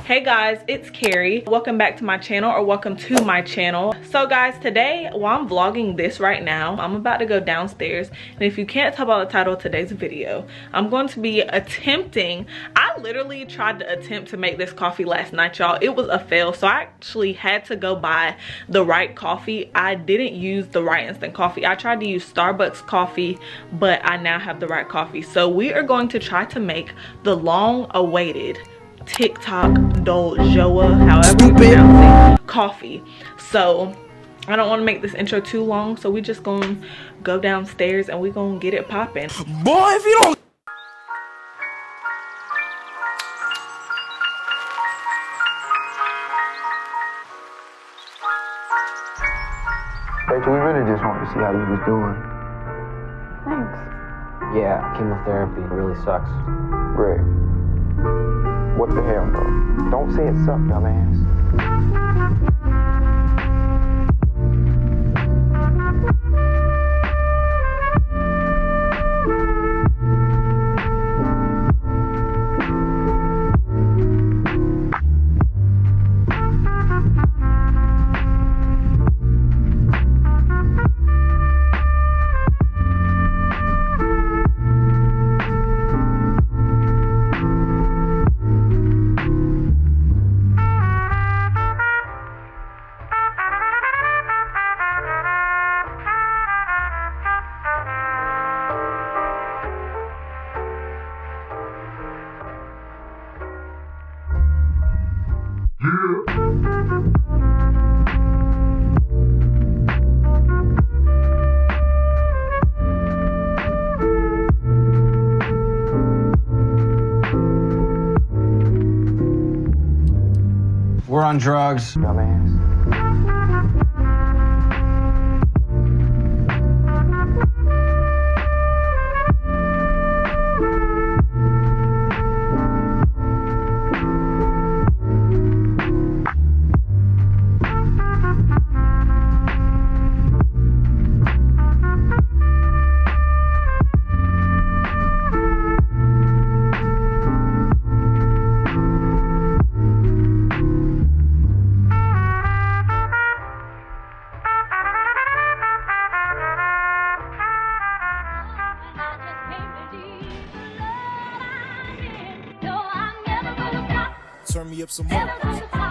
Hey guys, it's Carrie. Welcome back to my channel, or welcome to my channel. So guys, today while I'm vlogging this right now, I'm about to go downstairs, and if you can't tell by the title of today's video, I'm going to be attempting, I literally tried to attempt to make this coffee last night, y'all. It was a fail, so I actually had to go buy the right coffee. I didn't use the right instant coffee. I tried to use Starbucks coffee, but I now have the right coffee. So we are going to try to make the long-awaited TIK TOK DALGONA, however you pronounce it, coffee. So I don't want to make this intro too long, so we just gonna go downstairs and we gonna get it popping. Boy, if you don't. Rachel, we really just wanted to see how you was doing. Thanks. Yeah, chemotherapy really sucks. Greg, what the hell, bro? Don't say it sucked, dumbass. We're on drugs. Dumbass. Turn me up some more.